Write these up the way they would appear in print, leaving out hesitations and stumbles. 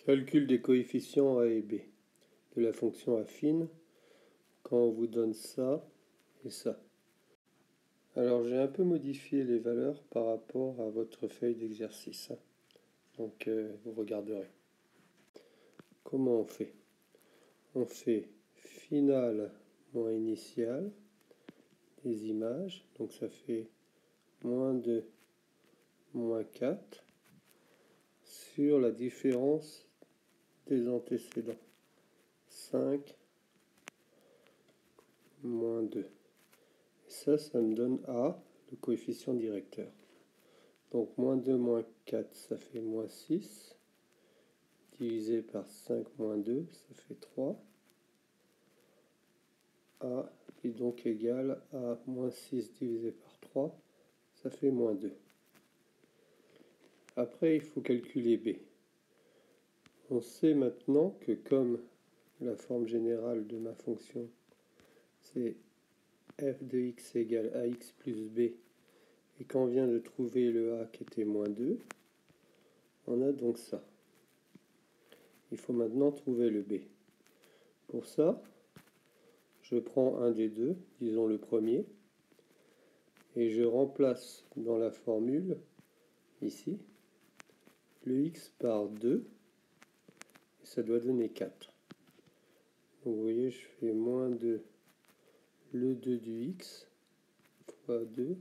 Calcul des coefficients a et b de la fonction affine quand on vous donne ça et ça. Alors j'ai un peu modifié les valeurs par rapport à votre feuille d'exercice. Donc vous regarderez. Comment on fait? On fait finale moins initiale des images. Donc ça fait moins 2, moins 4 sur la différence des antécédents. 5 moins 2. Et ça me donne A, le coefficient directeur. Donc moins 2 moins 4, ça fait moins 6. Divisé par 5 moins 2, ça fait 3. A est donc égal à moins 6 divisé par 3, ça fait moins 2. Après, il faut calculer B. On sait maintenant que comme la forme générale de ma fonction, c'est f de x égale ax plus b, et qu'on vient de trouver le a qui était moins 2, on a donc ça. Il faut maintenant trouver le b. Pour ça, je prends un des deux, disons le premier, et je remplace dans la formule, ici, le x par 2, et ça doit donner 4. Donc vous voyez, je fais moins 2, le 2 du x, fois 2,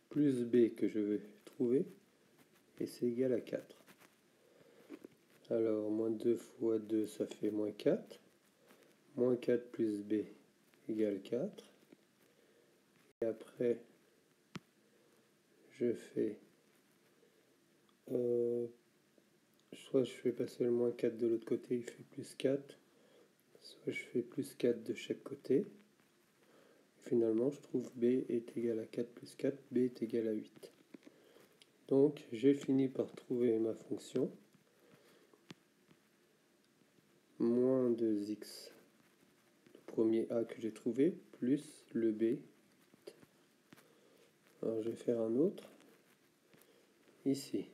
plus b que je vais trouver, et c'est égal à 4. Alors, moins 2 fois 2, ça fait moins 4. Moins 4 plus b égale 4. Et après, je fais... soit je fais passer le moins 4 de l'autre côté, il fait plus 4. Soit je fais plus 4 de chaque côté. Finalement, je trouve b est égal à 4 plus 4, b est égal à 8. Donc, j'ai fini par trouver ma fonction. Moins 2x, le premier a que j'ai trouvé, plus le b. Alors, je vais faire un autre. Ici.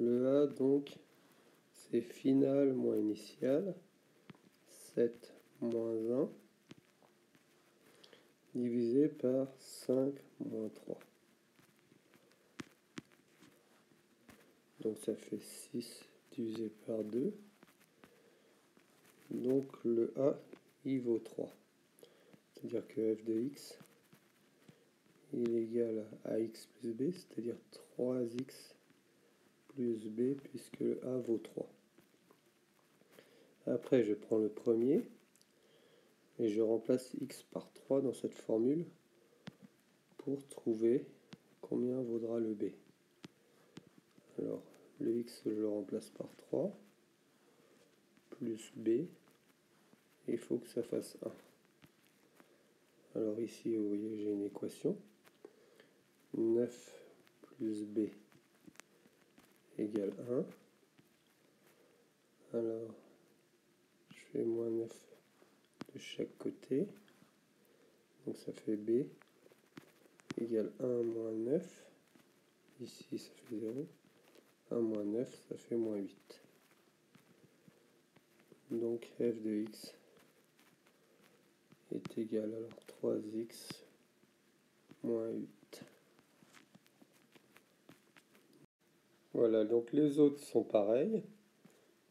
Le a, donc, c'est finale moins initiale. 7 moins 1 divisé par 5 moins 3. Donc ça fait 6 divisé par 2. Donc le a, il vaut 3. C'est-à-dire que f de x, il est égal à ax plus b, c'est-à-dire 3x plus b, puisque le a vaut 3. Après, je prends le premier, et je remplace x par 3 dans cette formule pour trouver combien vaudra le b. Alors, le x, je le remplace par 3, plus b, et il faut que ça fasse 1. Alors ici, vous voyez, j'ai une équation. 9 plus b égale 1. Alors, je fais moins 9 de chaque côté. Donc ça fait b égale 1 moins 9. Ici, ça fait 0. 1 moins 9, ça fait moins 8. Donc f de x est égal à 3x moins 8. Voilà, donc les autres sont pareils.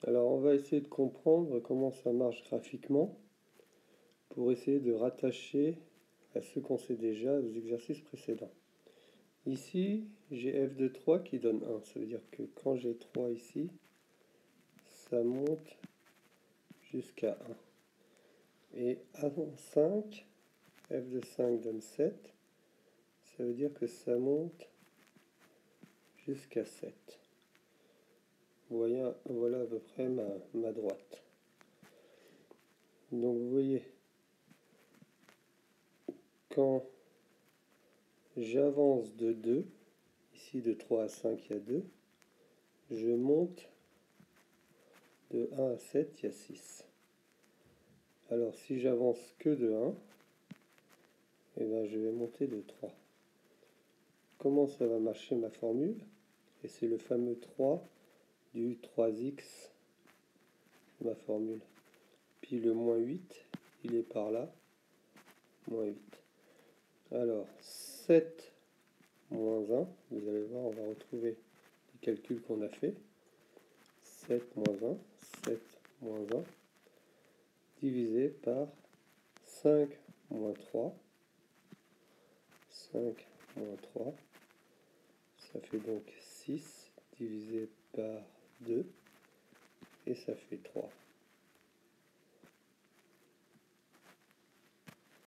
Alors on va essayer de comprendre comment ça marche graphiquement pour essayer de rattacher à ce qu'on sait déjà aux exercices précédents. Ici, j'ai f de 3 qui donne 1. Ça veut dire que quand j'ai 3 ici, ça monte jusqu'à 1. Et avant 5, f de 5 donne 7. Ça veut dire que ça monte jusqu'à 7. Voilà à peu près ma droite. Donc vous voyez, quand j'avance de 2, ici de 3 à 5 il y a 2, je monte de 1 à 7, il y a 6. Alors si j'avance que de 1, eh ben, je vais monter de 3. Comment ça va marcher ma formule? Et c'est le fameux 3 du 3x, ma formule. Puis le moins 8, il est par là, moins 8. Alors, 7 moins 1, vous allez voir, on va retrouver les calculs qu'on a fait. 7 moins 1, 7 moins 1, divisé par 5 moins 3, 5 moins 3, ça fait donc 6 divisé par 2, et ça fait 3.